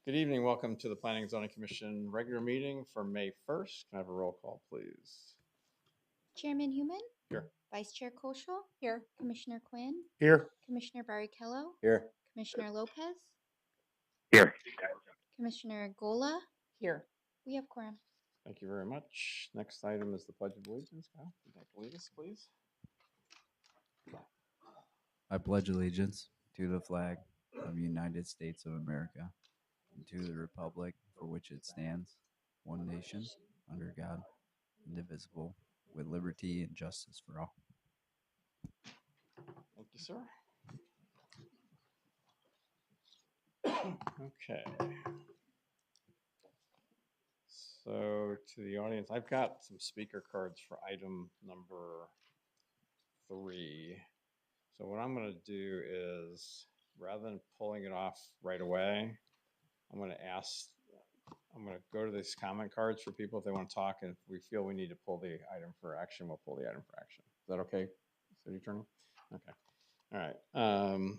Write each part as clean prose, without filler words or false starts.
Good evening. Welcome to the Planning and Zoning Commission regular meeting for May 1st. Can I have a roll call, please? Chairman Human, Here. Vice Chair Koschel, here. Commissioner Quinn, Here. Commissioner Barrichello, Here. Commissioner Lopez, Here. Commissioner Gola, Here. We have quorum. Thank you very much. Next item is the Pledge of Allegiance. Kyle, would you like to lead us, please? I pledge allegiance to the flag of the United States of America and to the republic for which it stands, one nation, under God, indivisible, with liberty and justice for all. Thank you, sir. Okay. So to the audience, I've got some speaker cards for item number 3. So what I'm going to do is, rather than pulling it off right away, I'm going to go to these comment cards for people if they want to talk, and if we feel we need to pull the item for action, we'll pull the item for action. Is that okay, City Attorney? Okay. All right.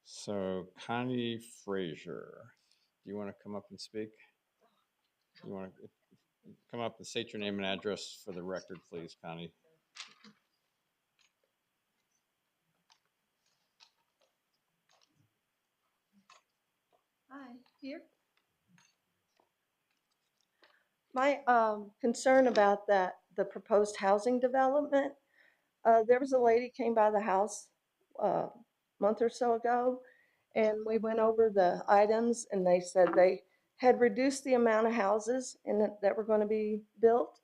So Connie Frazier, do you want to come up and speak? You want to come up and state your name and address for the record, please, Connie? Hi, here. My concern about the proposed housing development, there was a lady came by the house a month or so ago, and we went over the items, and they said they had reduced the amount of houses that were going to be built,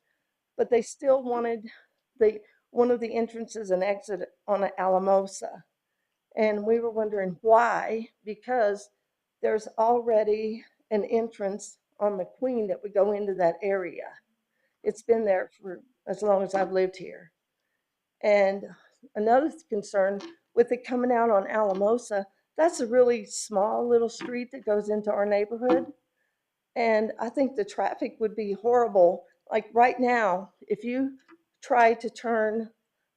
but they still wanted one of the entrances and exit on an Alamosa. And we were wondering why, because there's already an entrance on McQueen that would go into that area. It's been there for as long as I've lived here. And another concern with it coming out on Alamosa, that's a really small little street that goes into our neighborhood. And I think the traffic would be horrible. Like right now, if you try to turn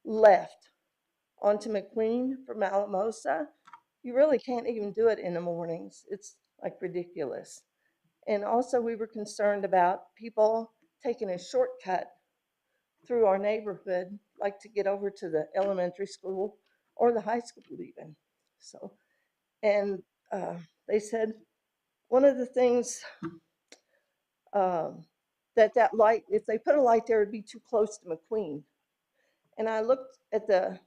left onto McQueen from Alamosa, you really can't even do it in the mornings. It's like ridiculous. And also we were concerned about people taking a shortcut through our neighborhood, like to get over to the elementary school or the high school even. So, and they said one of the things um, that light, if they put a light there, it'd be too close to McQueen. And I looked at the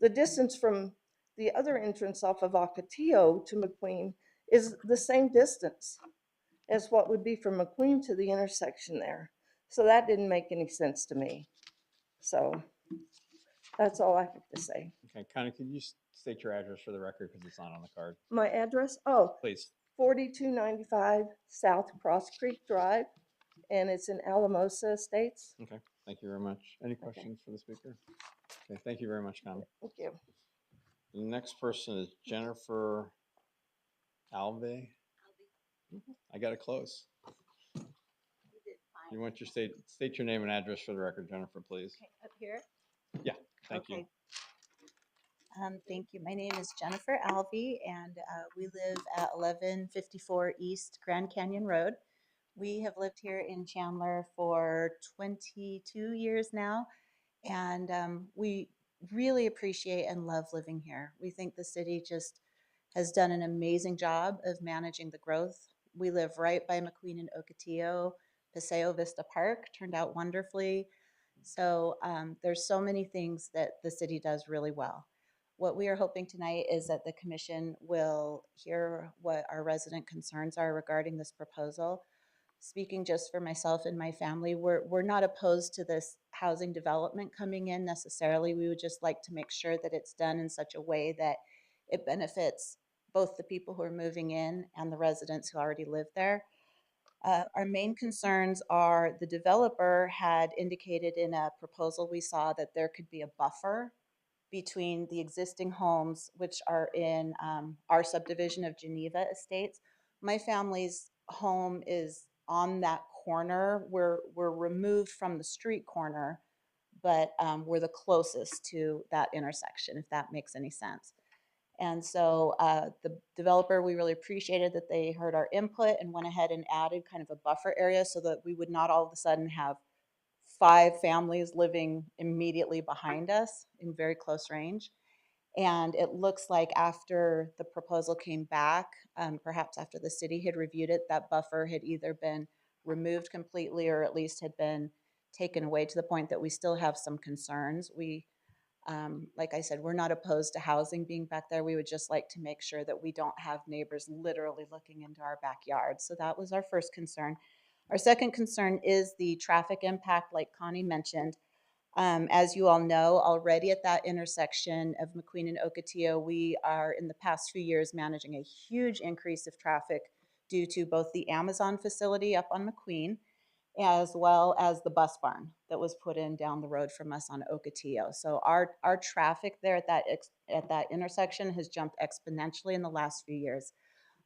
distance from the other entrance off of Ocotillo to McQueen is the same distance as what would be from McQueen to the intersection there. So that didn't make any sense to me. So that's all I have to say. Okay, Connie, could you state your address for the record because it's not on the card, My address, oh, please? 4295 South Cross Creek Drive, and it's in Alamosa Estates. Okay, thank you very much. Any questions for the speaker? Okay, thank you very much, Connie. Thank you. The next person is Jennifer Alve. I got it close. You want your state your name and address for the record, Jennifer, please. Okay, up here. Yeah, thank you. Okay. Thank you. My name is Jennifer Alvey, and we live at 1154 East Grand Canyon Road. We have lived here in Chandler for 22 years now, and we really appreciate and love living here. We think the city just has done an amazing job of managing the growth. We live right by McQueen and Ocotillo. Paseo Vista Park turned out wonderfully. So there's so many things that the city does really well. What we are hoping tonight is that the commission will hear what our resident concerns are regarding this proposal. Speaking just for myself and my family, we're not opposed to this housing development coming in necessarily. We would just like to make sure that it's done in such a way that it benefits both the people who are moving in and the residents who already live there. Our main concerns are the developer had indicated in a proposal we saw that there could be a buffer between the existing homes, which are in our subdivision of Geneva Estates. My family's home is on that corner. We're removed from the street corner, but we're the closest to that intersection, if that makes any sense. And so the developer, we really appreciated that they heard our input and went ahead and added kind of a buffer area so that we would not all of a sudden have 5 families living immediately behind us in very close range. And it looks like after the proposal came back, perhaps after the city had reviewed it, that buffer had either been removed completely or at least had been taken away to the point that we still have some concerns. Like I said, we're not opposed to housing being back there. We would just like to make sure that we don't have neighbors literally looking into our backyard. So that was our first concern. Our second concern is the traffic impact, like Connie mentioned. As you all know, already at that intersection of McQueen and Ocotillo, we are in the past few years managing a huge increase of traffic due to both the Amazon facility up on McQueen as well as the bus barn that was put in down the road from us on Ocotillo. So our traffic there at that intersection has jumped exponentially in the last few years.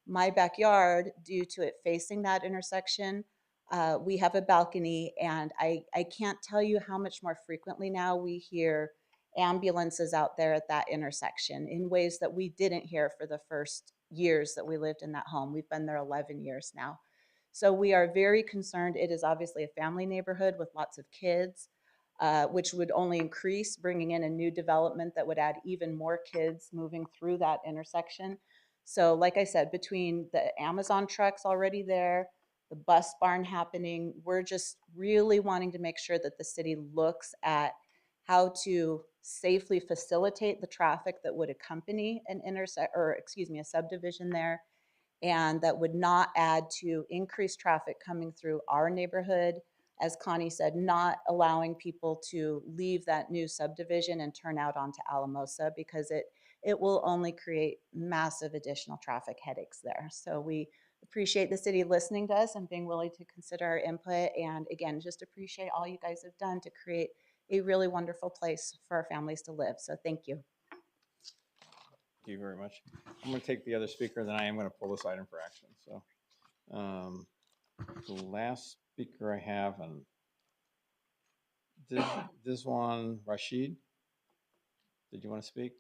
My backyard, due to it facing that intersection, we have a balcony, and I can't tell you how much more frequently now we hear ambulances out there at that intersection in ways that we didn't hear for the first years that we lived in that home. We've been there 11 years now. So we are very concerned. It is obviously a family neighborhood with lots of kids, which would only increase bringing in a new development that would add even more kids moving through that intersection. So like I said, between the Amazon trucks already there, the bus barn happening, we're just really wanting to make sure that the city looks at how to safely facilitate the traffic that would accompany a subdivision there, and that would not add to increased traffic coming through our neighborhood. As Connie said, not allowing people to leave that new subdivision and turn out onto Alamosa, because it will only create massive additional traffic headaches there. So we appreciate the city listening to us and being willing to consider our input. And again, just appreciate all you guys have done to create a really wonderful place for our families to live. So thank you. Thank you very much. I'm going to take the other speaker, then I am going to pull this item for action. So the last speaker I have, and this one, Rashid, did you want to speak?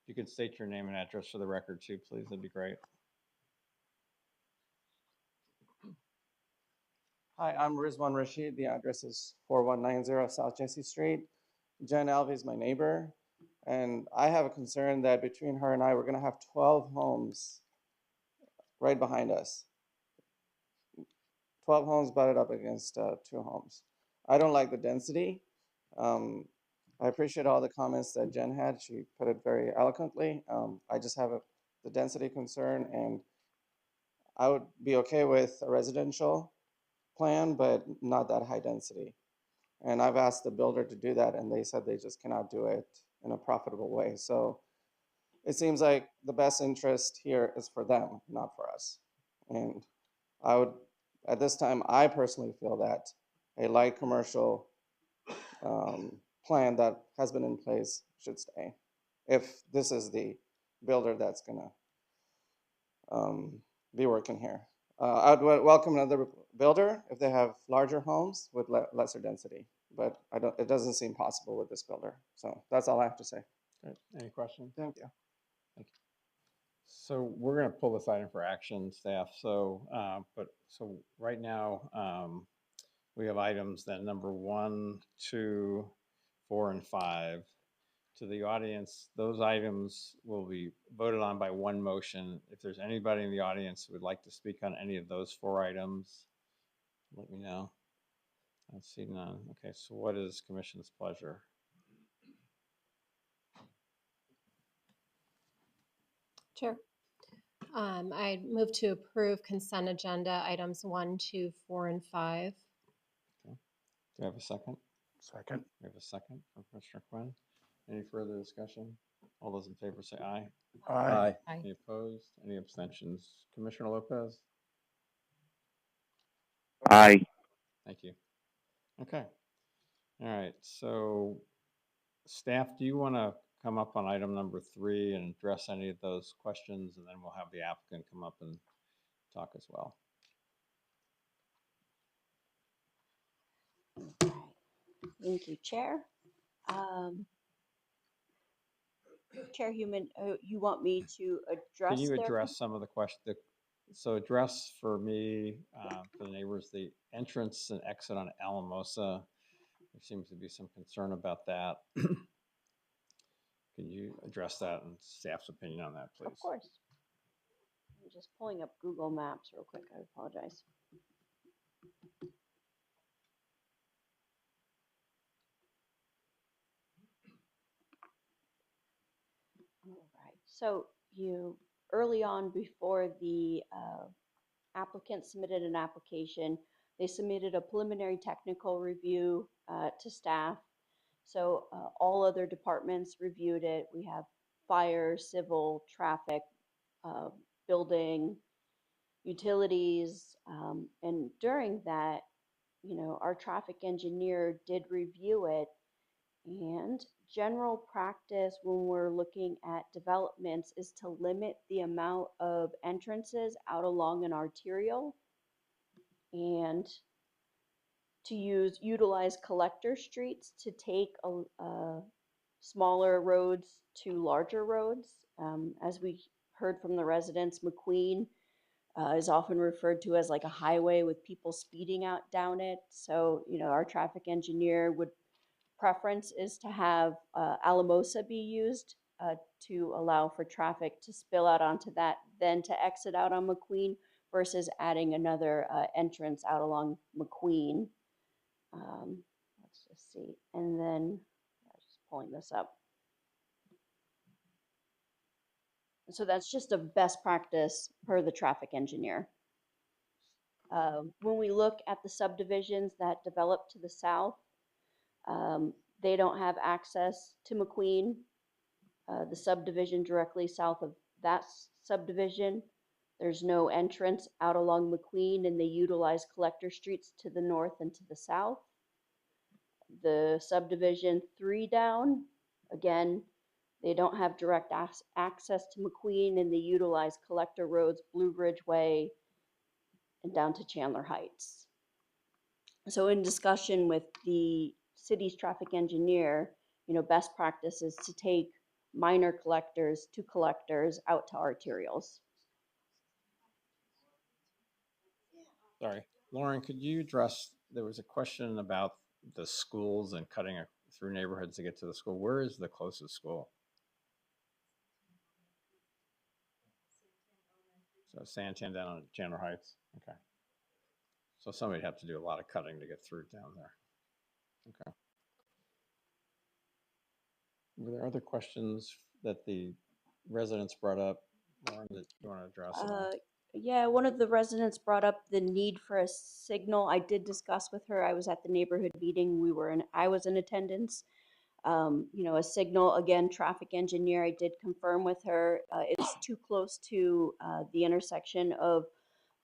You can state your name and address for the record too, please. That'd be great. Hi, I'm Rizwan Rashid. The address is 4190 South Jesse Street. Jen Alvey is my neighbor. And I have a concern that between her and I, we're going to have 12 homes right behind us. 12 homes butted up against 2 homes. I don't like the density. I appreciate all the comments that Jen had. She put it very eloquently. I just have the density concern, and I would be okay with a residential plan, but not that high density. And I've asked the builder to do that, and they said they just cannot do it in a profitable way. So it seems like the best interest here is for them, not for us. And I would, at this time, I personally feel that a light commercial plan that has been in place should stay. If this is the builder that's gonna be working here. I'd welcome another builder if they have larger homes with lesser density, but it doesn't seem possible with this builder. So that's all I have to say. Good. Any questions? Thank you. Thank you. So we're going to pull this item for action, staff. So, so right now, we have items that number 1, 2, 4, and 5. To the audience, those items will be voted on by one motion. If there's anybody in the audience who would like to speak on any of those 4 items, let me know. I see none. Okay, so what is commission's pleasure? Sure. I move to approve consent agenda items 1, 2, 4, and 5. Okay. Do I have a second? Second. We have a second from Commissioner Quinn. Any further discussion? All those in favor say aye. Aye. Any opposed? Any abstentions? Commissioner Lopez? Aye. Thank you. Okay. All right. So staff, do you want to come up on item number 3 and address any of those questions? And then we'll have the applicant come up and talk as well. Right. Thank you, Chair. Chair Human, you want me to address Can you their address some of the questions? So address for me, for the neighbors, the entrance and exit on Alamosa. There seems to be some concern about that. Can you address that and staff's opinion on that, please? Of course. I'm just pulling up Google Maps real quick. I apologize. All right. So you early on before the applicant submitted an application, they submitted a preliminary technical review to staff. So all other departments reviewed it. We have fire, civil, traffic, building, utilities, and during that, our traffic engineer did review it. And general practice when we're looking at developments is to limit the amount of entrances out along an arterial and to utilize collector streets to take smaller roads to larger roads. As we heard from the residents, McQueen is often referred to as like a highway with people speeding out down it. So, our traffic engineer would preference is to have Alamosa be used to allow for traffic to spill out onto that, then to exit out on McQueen versus adding another entrance out along McQueen. Let's just see. And then I was just pulling this up. So that's just a best practice per the traffic engineer. When we look at the subdivisions that develop to the south, they don't have access to McQueen. The subdivision directly south of that subdivision, there's no entrance out along McQueen, and they utilize collector streets to the north and to the south. The subdivision 3 down, again, they don't have direct access to McQueen, and they utilize collector roads, Blue Ridge Way, and down to Chandler Heights. So in discussion with the city's traffic engineer, best practice is to take minor collectors to collectors out to arterials. Sorry. Lauren, could you address, there was a question about the schools and cutting through neighborhoods to get to the school. Where is the closest school? So Santan down on Chandler Heights. Okay. So somebody'd have to do a lot of cutting to get through down there. Okay. Were there other questions that the residents brought up, Lauren, that you want to address at all? Yeah, one of the residents brought up the need for a signal. I did discuss with her. I was at the neighborhood meeting. I was in attendance. A signal, again, traffic engineer, I did confirm with her. It's too close to the intersection of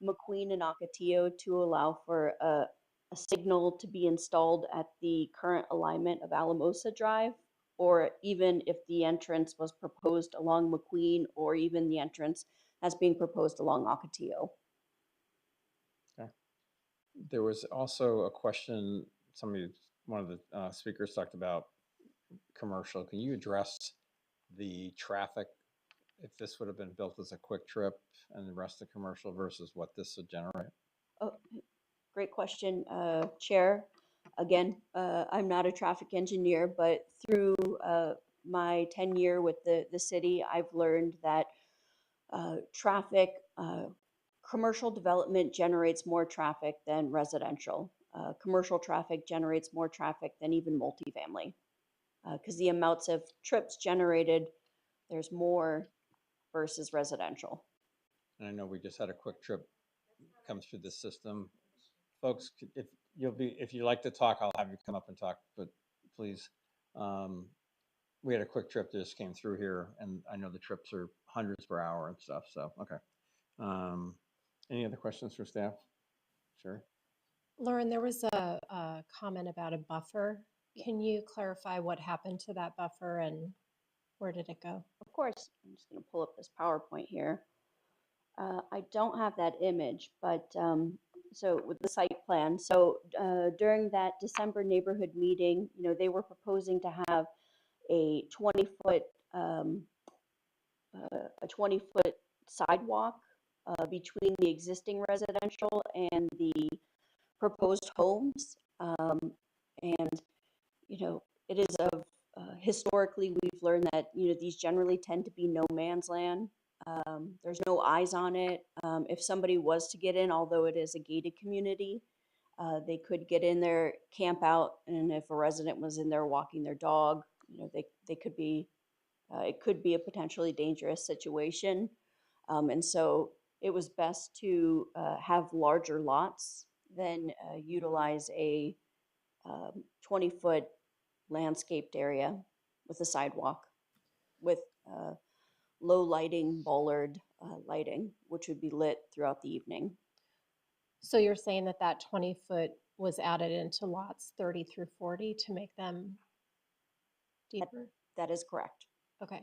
McQueen and Ocotillo to allow for a signal to be installed at the current alignment of Alamosa Drive, or even if the entrance was proposed along McQueen, or even the entrance as being proposed along Ocotillo. Okay. There was also a question, one of the speakers talked about commercial. Can you address the traffic, if this would have been built as a quick trip and the rest of commercial versus what this would generate? Oh, great question, Chair. Again, I'm not a traffic engineer, but through my tenure with the city, I've learned that traffic, commercial development generates more traffic than residential. Commercial traffic generates more traffic than even multifamily, because the amounts of trips generated, there's more versus residential. And I know we just had a quick trip comes through the system. Folks, if you like to talk, I'll have you come up and talk, but please. We had a quick trip that just came through here, and I know the trips are hundreds per hour and stuff, so, okay. Any other questions for staff? Sure. Lauren, there was a comment about a buffer. Can you clarify what happened to that buffer and where did it go? Of course, I'm just going to pull up this PowerPoint here. I don't have that image, but so with the site plan. So during that December neighborhood meeting, they were proposing to have a 20-foot a 20-foot sidewalk between the existing residential and the proposed homes. And it is of historically we've learned that these generally tend to be no man's land. There's no eyes on it. If somebody was to get in, although it is a gated community, they could get in there, camp out, and if a resident was in there walking their dog, they could be. It could be a potentially dangerous situation, and so it was best to have larger lots than utilize a 20-foot landscaped area with a sidewalk with low lighting, bollard lighting, which would be lit throughout the evening. So you're saying that that 20-foot was added into lots 30 through 40 to make them deeper? That is correct. Okay,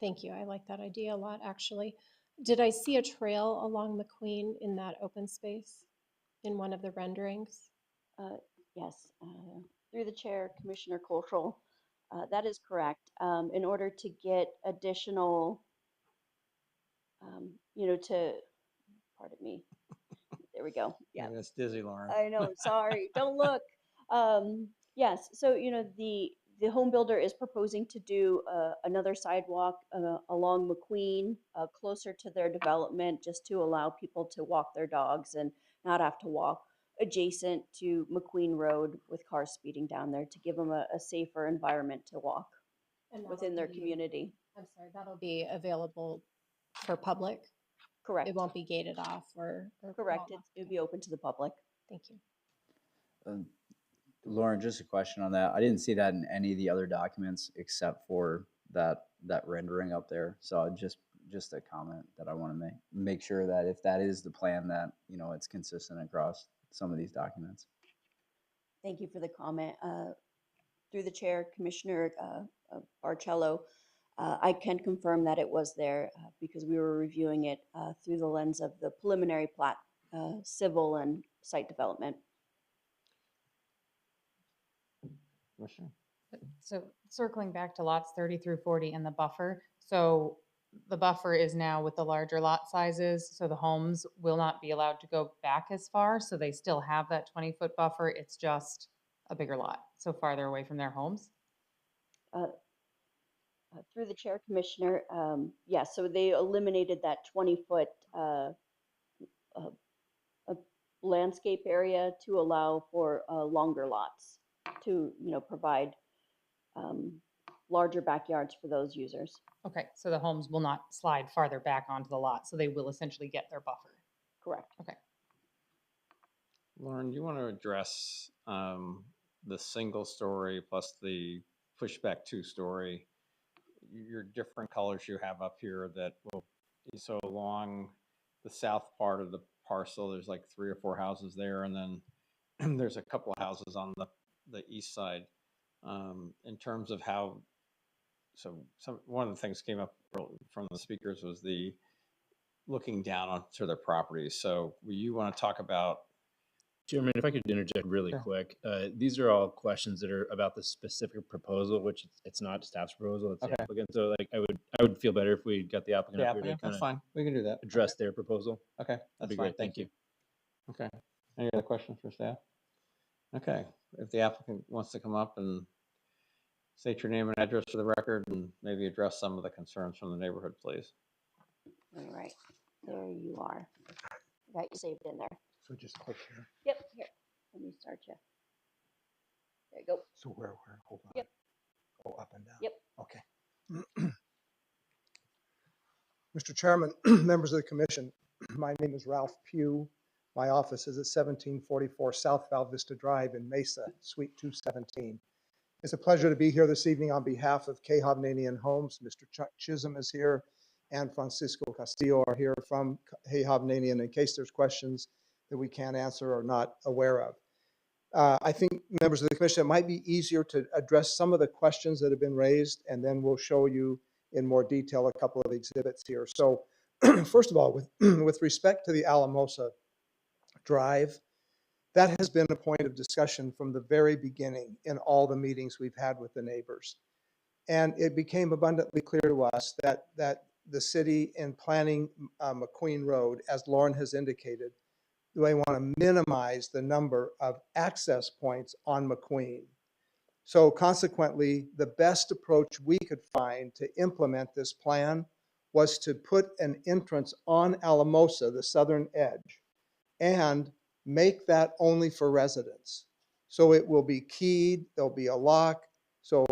thank you. I like that idea a lot, actually. Did I see a trail along McQueen in that open space in one of the renderings? Yes, through the chair, Commissioner Cultural, that is correct. In order to get additional, pardon me, there we go. Yeah, It's dizzy, Lauren. I know. Sorry, don't look. Yes, so the home builder is proposing to do another sidewalk along McQueen, closer to their development, just to allow people to walk their dogs and not have to walk adjacent to McQueen Road with cars speeding down there, to give them a safer environment to walk And within their community. I'm sorry, that'll be available for public? Correct. It won't be gated off or Correct. walled off. It'll be open to the public. Thank you. Lauren, just a question on that. I didn't see that in any of the other documents except for that rendering up there. So just a comment that I want to make sure that if that is the plan, that it's consistent across some of these documents. Thank you for the comment. Through the chair, Commissioner Barcello, I can confirm that it was there because we were reviewing it through the lens of the preliminary plat, civil and site development. Commissioner? So circling back to lots 30 through 40 and the buffer. So the buffer is now with the larger lot sizes, so the homes will not be allowed to go back as far, so they still have that 20-foot buffer. It's just a bigger lot, so farther away from their homes. Through the chair, Commissioner, yes, so they eliminated that 20-foot landscape area to allow for longer lots to, provide larger backyards for those users. Okay, so the homes will not slide farther back onto the lot, so they will essentially get their buffer. Correct. Okay. Lauren, do you want to address the single story plus the pushback 2-story? Your different colors you have up here that will, so along the south part of the parcel, there's like 3 or 4 houses there, and then there's a couple of houses on the east side. In terms of how, one of the things came up from the speakers was the looking down onto their properties. So you want to talk about? Chairman, if I could interject really Sure. quick, these are all questions that are about the specific proposal, which it's not staff's proposal, it's Okay. the applicant. So like, I would feel better if we got the applicant up here to That's kind of fine. We can do that. address their proposal. Okay, That'd that's be fine. great. Thank you. Okay. Any other questions for staff? Okay. If the applicant wants to come up and state your name and address for the record and maybe address some of the concerns from the neighborhood, please. All right, there you are. Got you saved in there. So just click here. Yep, here, let me start you. There you go. So where, hold on. Yep. Go up and down. Yep. Okay. Mr. Chairman, members of the commission, my name is Ralph Pugh. My office is at 1744 South Val Vista Drive in Mesa, Suite 217. It's a pleasure to be here this evening on behalf of K. Hovnanian Homes. Mr. Chuck Chisholm is here and Francisco Castillo are here from K. Hovnanian in case there's questions that we can't answer or not aware of. I think, members of the commission, it might be easier to address some of the questions that have been raised, and then we'll show you in more detail a couple of exhibits here. So first of all, with respect to the Alamosa Drive, that has been a point of discussion from the very beginning in all the meetings we've had with the neighbors. And it became abundantly clear to us that the city, in planning McQueen Road, as Lauren has indicated, they want to minimize the number of access points on McQueen. So consequently, the best approach we could find to implement this plan was to put an entrance on Alamosa, the southern edge, and make that only for residents. So it will be keyed, there'll be a lock, so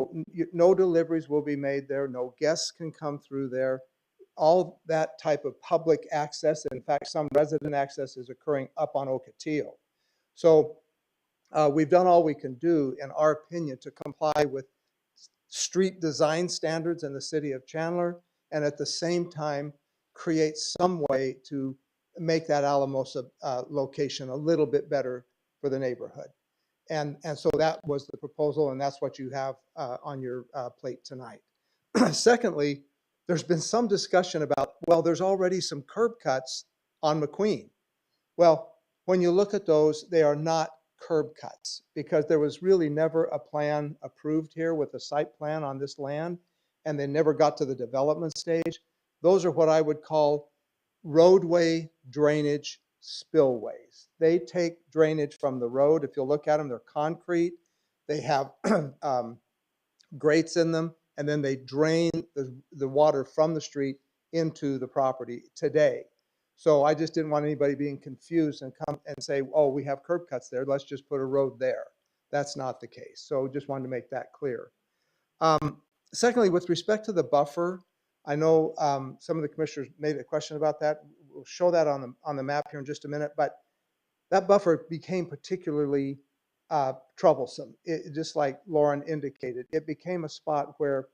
no deliveries will be made there, no guests can come through there. All that type of public access, in fact, some resident access is occurring up on Ocotillo. So we've done all we can do, in our opinion, to comply with street design standards in the city of Chandler, and at the same time, create some way to make that Alamosa location a little bit better for the neighborhood. And so that was the proposal, and that's what you have on your plate tonight. Secondly, there's been some discussion about, well, there's already some curb cuts on McQueen. Well, when you look at those, they are not curb cuts because there was really never a plan approved here with a site plan on this land, and they never got to the development stage. Those are what I would call roadway drainage spillways. They take drainage from the road. If you'll look at them, they're concrete. They have grates in them, and then they drain the water from the street into the property today. So I just didn't want anybody being confused and come and say, oh, we have curb cuts there, let's just put a road there. That's not the case. So just wanted to make that clear. Secondly, with respect to the buffer, I know some of the commissioners made a question about that. We'll show that on the map here in just a minute, but that buffer became particularly troublesome. Just like Lauren indicated, it became a spot where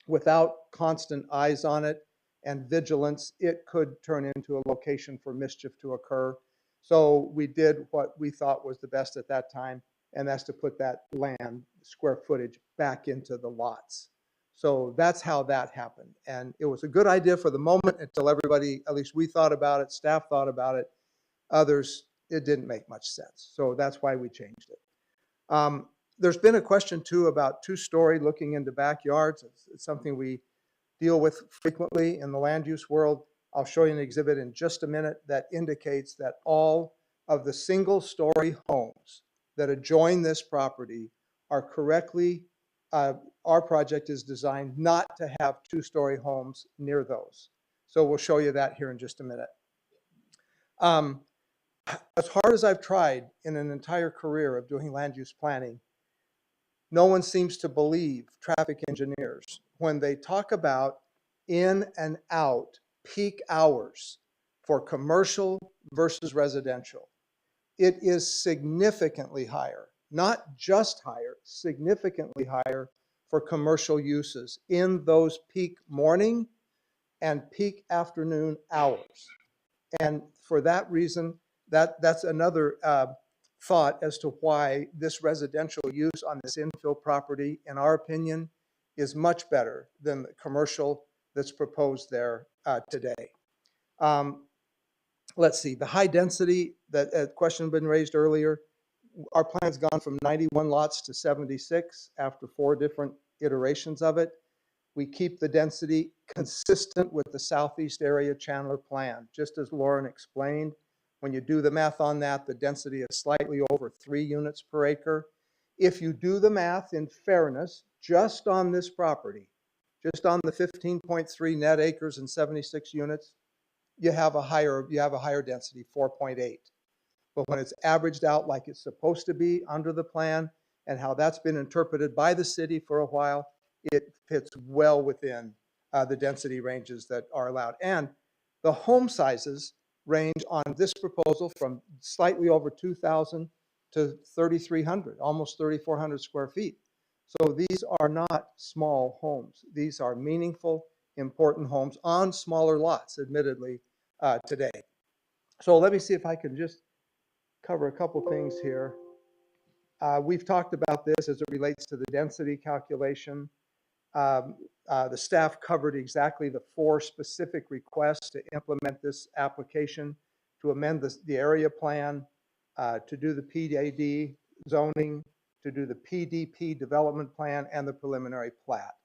without constant eyes on it and vigilance, it could turn into a location for mischief to occur. So we did what we thought was the best at that time, and that's to put that land square footage back into the lots. So that's how that happened. And it was a good idea for the moment until everybody, at least we thought about it, staff thought about it. Others, it didn't make much sense. So that's why we changed it. There's been a question too about two-story looking into backyards. It's something we deal with frequently in the land use world. I'll show you an exhibit in just a minute that indicates that all of the single-story homes that adjoin this property are correctly, our project is designed not to have two-story homes near those. So we'll show you that here in just a minute. As hard as I've tried in an entire career of doing land use planning, no one seems to believe traffic engineers when they talk about in and out peak hours for commercial versus residential. It is significantly higher, not just higher, significantly higher for commercial uses in those peak morning and peak afternoon hours. And for that reason, that's another thought as to why this residential use on this infill property, in our opinion, is much better than the commercial that's proposed there today. Let's see, the high density, that question been raised earlier, our plan's gone from 91 lots to 76 after 4 different iterations of it. We keep the density consistent with the southeast area Chandler plan. Just as Lauren explained, when you do the math on that, the density is slightly over 3 units per acre. If you do the math in fairness, just on this property, just on the 15.3 net acres and 76 units, you have a higher density, 4.8. But when it's averaged out like it's supposed to be under the plan and how that's been interpreted by the city for a while, it fits well within the density ranges that are allowed. And the home sizes range on this proposal from slightly over 2,000 to 3,300, almost 3,400 square feet. So these are not small homes. These are meaningful, important homes on smaller lots, admittedly, today. So let me see if I can just cover a couple things here. We've talked about this as it relates to the density calculation. The staff covered exactly the 4 specific requests to implement this application, to amend the area plan, to do the PDD zoning, to do the PDP development plan, and the preliminary plat.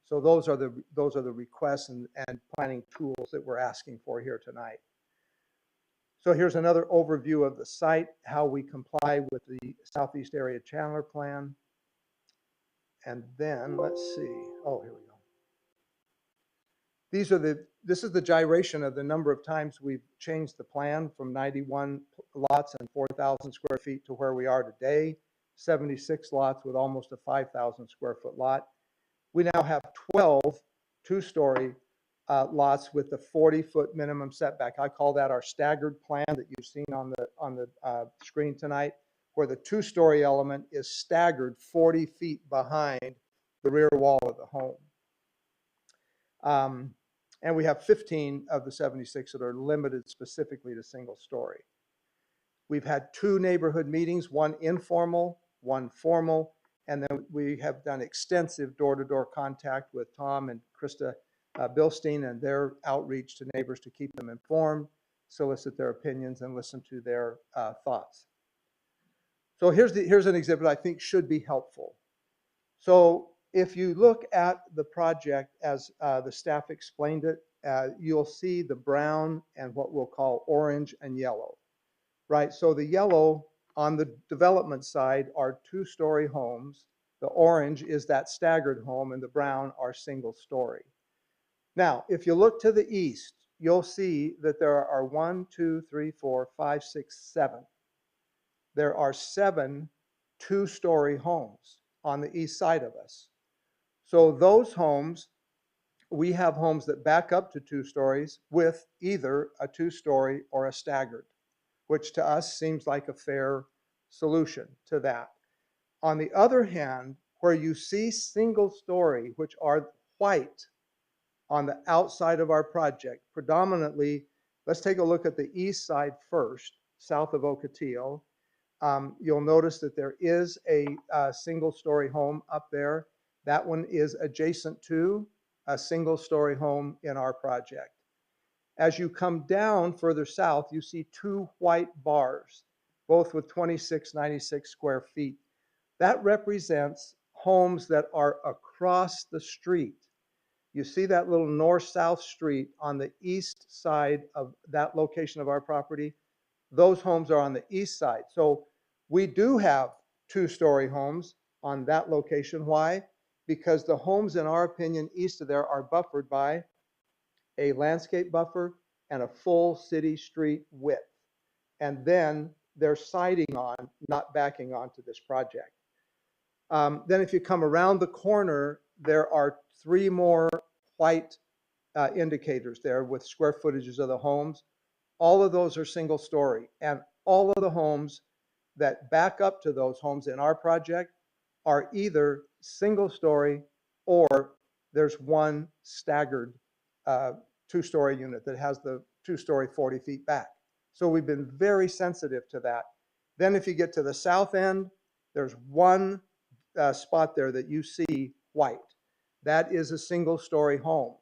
So those are the requests and planning tools that we're asking for here tonight. So here's another overview of the site, how we comply with the Southeast Area Chandler Plan. And then let's see. Oh, here we go. This is the gyration of the number of times we've changed the plan from 91 lots and 4,000 square feet to where we are today, 76 lots with almost a 5,000 square foot lot. We now have 12 two-story lots with the 40-foot minimum setback. I call that our staggered plan that you've seen on the screen tonight, where the 2-story element is staggered 40 feet behind the rear wall of the home. And we have 15 of the 76 that are limited specifically to single story. We've had 2 neighborhood meetings, one informal, one formal, and then we have done extensive door-to-door contact with Tom and Krista Bilstein and their outreach to neighbors to keep them informed, solicit their opinions, and listen to their thoughts. So here's an exhibit I think should be helpful. So if you look at the project as the staff explained it, you'll see the brown and what we'll call orange and yellow, right? So the yellow on the development side are 2-story homes. The orange is that staggered home, and the brown are single story. Now, if you look to the east, you'll see that there are 1, 2, 3, 4, 5, 6, 7. There are 7 2-story homes on the east side of us. So those homes, we have homes that back up to 2 stories with either a 2-story or a staggered, which to us seems like a fair solution to that. On the other hand, where you see single story, which are white on the outside of our project, predominantly, let's take a look at the east side first, south of Ocotillo. You'll notice that there is a single story home up there. That one is adjacent to a single story home in our project. As you come down further south, you see 2 white bars, both with 2696 square feet. That represents homes that are across the street. You see that little north-south street on the east side of that location of our property? Those homes are on the east side. So we do have two-story homes on that location. Why? Because the homes, in our opinion, east of there are buffered by a landscape buffer and a full city street width. And then they're siding on, not backing onto this project. Then if you come around the corner, there are 3 more white indicators there with square footages of the homes. All of those are single story, and all of the homes that back up to those homes in our project are either single story or there's one staggered 2-story unit that has the 2-story 40 feet back. So we've been very sensitive to that. Then if you get to the south end, there's one spot there that you see white. That is a single story home.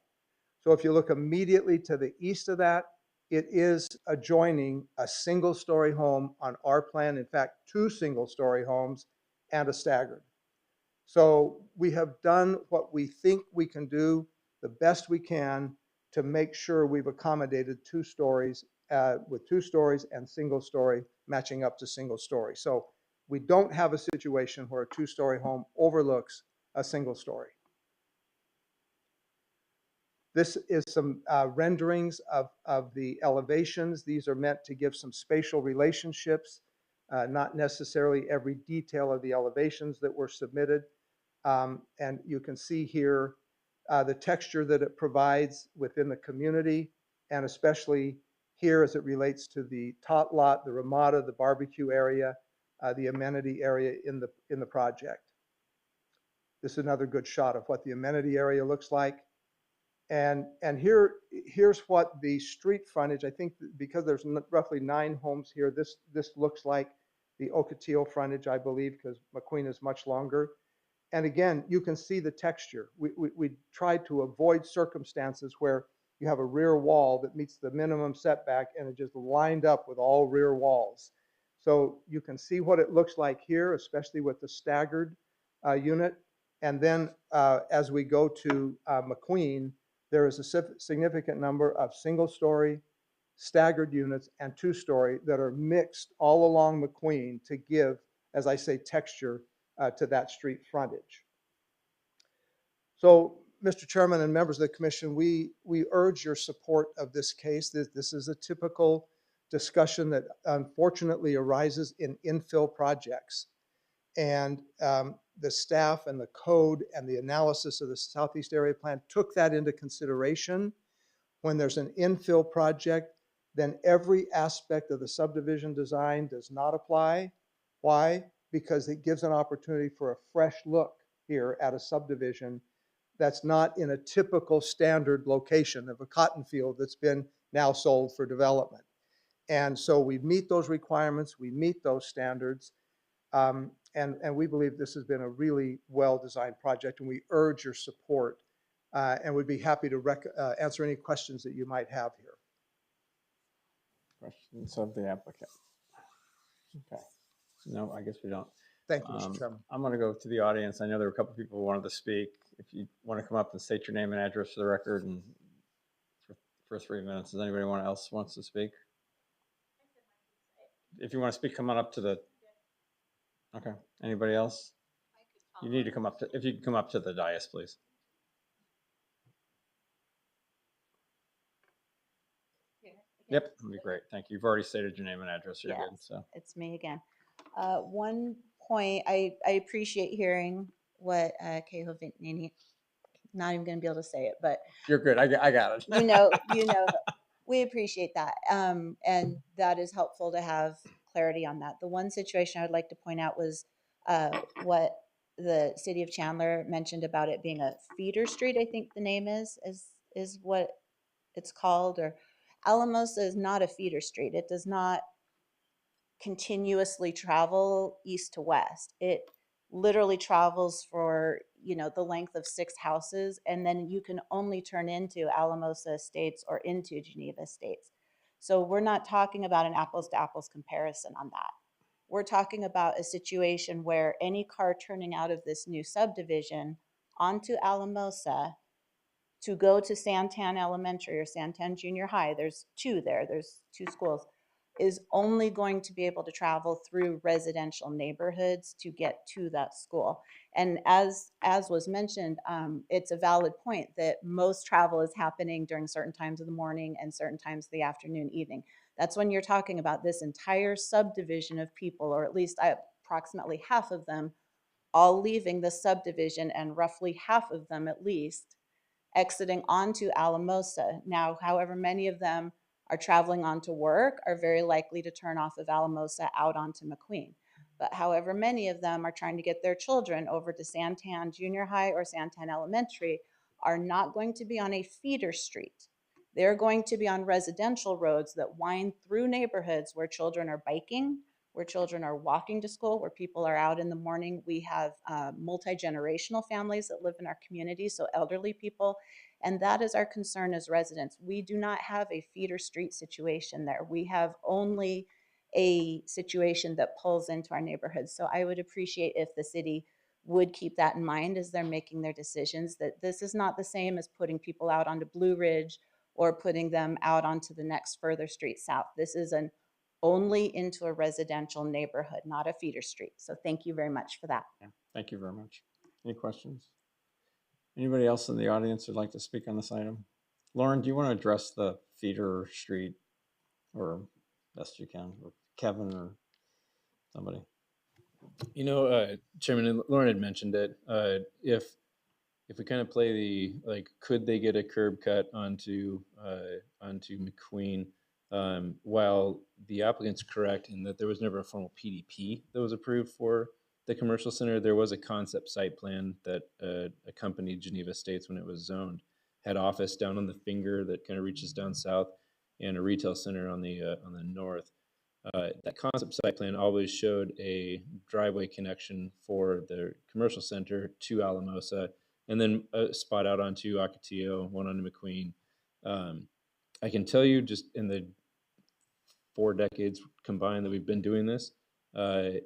So if you look immediately to the east of that, it is adjoining a single story home on our plan. In fact, 2 single story homes and a staggered. So we have done what we think we can do the best we can to make sure we've accommodated 2 stories with 2 stories and single story matching up to single story. So we don't have a situation where a 2-story home overlooks a single story. This is some renderings of the elevations. These are meant to give some spatial relationships, not necessarily every detail of the elevations that were submitted. And you can see here the texture that it provides within the community, and especially here as it relates to the tot lot, the ramada, the barbecue area, the amenity area in the project. This is another good shot of what the amenity area looks like. And here's what the street frontage, I think because there's roughly 9 homes here, this looks like the Ocotillo frontage, I believe, because McQueen is much longer. And again, you can see the texture. We tried to avoid circumstances where you have a rear wall that meets the minimum setback and it just lined up with all rear walls. So you can see what it looks like here, especially with the staggered unit. And then as we go to McQueen, there is a significant number of single-story, staggered units, and 2-story that are mixed all along McQueen to give, as I say, texture to that street frontage. So, Mr. Chairman and members of the commission, we urge your support of this case. This is a typical discussion that unfortunately arises in infill projects. And the staff and the code and the analysis of the Southeast Area Plan took that into consideration. When there's an infill project, then every aspect of the subdivision design does not apply. Why? Because it gives an opportunity for a fresh look here at a subdivision that's not in a typical standard location of a cotton field that's been now sold for development. And so we meet those requirements, we meet those standards, and we believe this has been a really well-designed project, and we urge your support, and we'd be happy to answer any questions that you might have here. Questions of the applicant? Okay. No, I guess we don't. Thank you, Mr. Chairman. I'm going to go to the audience. I know there were a couple people who wanted to speak. If you want to come up and state your name and address for the record and for 3 minutes, does anybody else wants to speak? If you want to speak, come on up to the, okay. Anybody else? You need to come up to, if you can come up to the dais, please. Yep, that'd be great. Thank you. You've already stated your name and address. You're good. So It's me again. One point, I appreciate hearing what Keho Vinini, not even going to be able to say it, but you're good. I got it. you know, we appreciate that. And that is helpful to have clarity on that. The one situation I would like to point out was what the city of Chandler mentioned about it being a feeder street. I think the name is what it's called, or Alamosa is not a feeder street. It does not continuously travel east to west. It literally travels for, the length of 6 houses, and then you can only turn into Alamosa Estates or into Geneva Estates. So we're not talking about an apples to apples comparison on that. We're talking about a situation where any car turning out of this new subdivision onto Alamosa to go to Santan Elementary or Santan Junior High, there's two there, there's two schools, is only going to be able to travel through residential neighborhoods to get to that school. And as was mentioned, it's a valid point that most travel is happening during certain times of the morning and certain times of the afternoon, evening. That's when you're talking about this entire subdivision of people, or at least approximately half of them, all leaving the subdivision, and roughly half of them at least exiting onto Alamosa. Now, however many of them are traveling on to work are very likely to turn off of Alamosa out onto McQueen. But however many of them are trying to get their children over to Santan Junior High or Santan Elementary are not going to be on a feeder street. They're going to be on residential roads that wind through neighborhoods where children are biking, where children are walking to school, where people are out in the morning. We have multi-generational families that live in our community, so elderly people, and that is our concern as residents. We do not have a feeder street situation there. We have only a situation that pulls into our neighborhoods. So I would appreciate if the city would keep that in mind as they're making their decisions, that this is not the same as putting people out onto Blue Ridge or putting them out onto the next further street south. This is an only into a residential neighborhood, not a feeder street. So thank you very much for that. Yeah, thank you very much. Any questions? Anybody else in the audience would like to speak on this item? Lauren, do you want to address the feeder street, or best you can, or Kevin or somebody? You know, Chairman, and Lauren had mentioned it. If we kind of play the, like, could they get a curb cut onto McQueen, while the applicant's correct in that there was never a formal PDP that was approved for the commercial center, there was a concept site plan that accompanied Geneva Estates when it was zoned. Had office down on the finger that kind of reaches down south, and a retail center on the north. That concept site plan always showed a driveway connection for the commercial center to Alamosa, and then a spot out onto Ocotillo, one onto McQueen. I can tell you, just in the 4 decades combined that we've been doing this,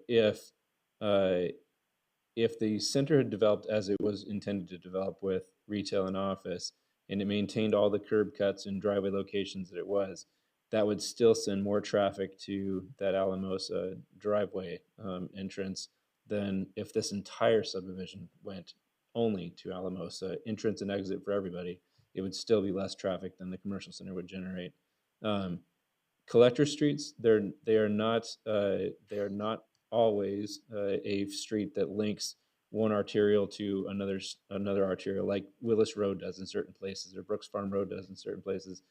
if the center had developed as it was intended to develop, with retail and office, and it maintained all the curb cuts and driveway locations that it was, that would still send more traffic to that Alamosa driveway entrance than if this entire subdivision went only to Alamosa, entrance and exit for everybody. It would still be less traffic than the commercial center would generate. Collector streets, they are not always a street that links one arterial to another arterial, like Willis Road does in certain places, or Brooks Farm Road does in certain places.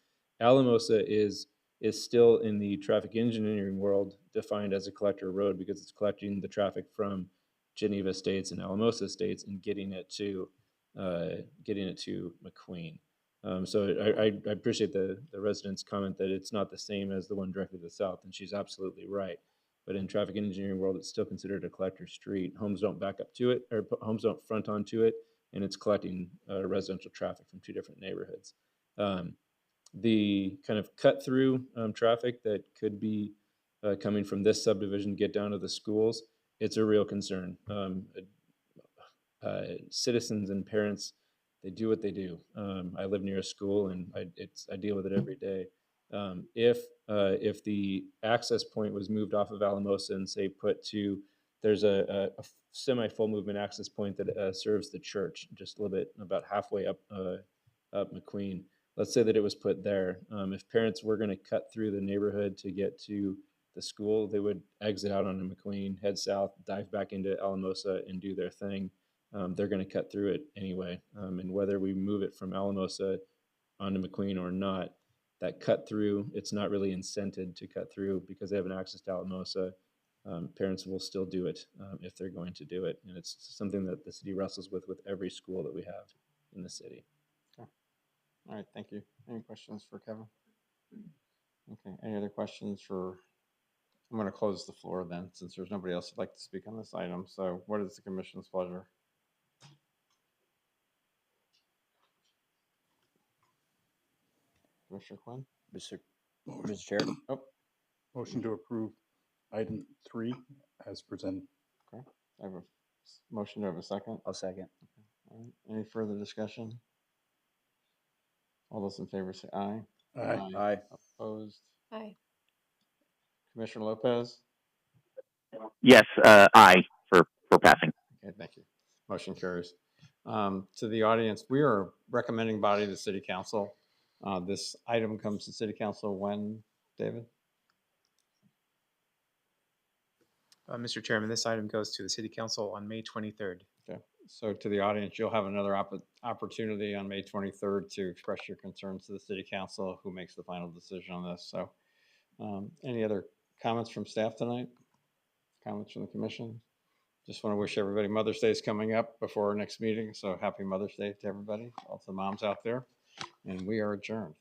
Alamosa is still, in the traffic engineering world, defined as a collector road because it's collecting the traffic from Geneva Estates and Alamosa Estates and getting it to McQueen. So I appreciate the resident's comment that it's not the same as the one directly to the south, and she's absolutely right. But in traffic engineering world, it's still considered a collector street. Homes don't back up to it, or homes don't front onto it, and it's collecting residential traffic from two different neighborhoods. The kind of cut through traffic that could be coming from this subdivision get down to the schools, it's a real concern. Citizens and parents, they do what they do. I live near a school, and I deal with it every day. If the access point was moved off of Alamosa and, say, put to, there's a semi-full movement access point that serves the church just a little bit, about halfway up McQueen. Let's say that it was put there. If parents were going to cut through the neighborhood to get to the school, they would exit out onto McQueen, head south, dive back into Alamosa, and do their thing. They're going to cut through it anyway. And whether we move it from Alamosa onto McQueen or not, that cut through, it's not really incented to cut through because they have an access to Alamosa. Parents will still do it if they're going to do it. And it's something that the city wrestles with every school that we have in the city. Okay. All right, thank you. Any questions for Kevin? Okay, any other questions for, I'm going to close the floor then, since there's nobody else who'd like to speak on this item. So what is the commission's pleasure? Commissioner Quinn? Mr. Chair. Oh, Motion to approve item 3 as presented. okay. I have a motion to have a second. I'll second. All right. Any further discussion? All those in favor say aye. Aye. Aye. Opposed? Aye. Commissioner Lopez? Yes, aye for passing. Okay, thank you. Motion carries. To the audience, we are recommending body to city council. This item comes to city council when, David? Mr. Chairman, this item goes to the City Council on May 23rd. Okay, so to the audience, you'll have another opportunity on May 23rd to express your concerns to the city council who makes the final decision on this. So any other comments from staff tonight? Comments from the commission? Just want to wish everybody Mother's Day is coming up before our next meeting. So happy Mother's Day to everybody, all the moms out there. And we are adjourned.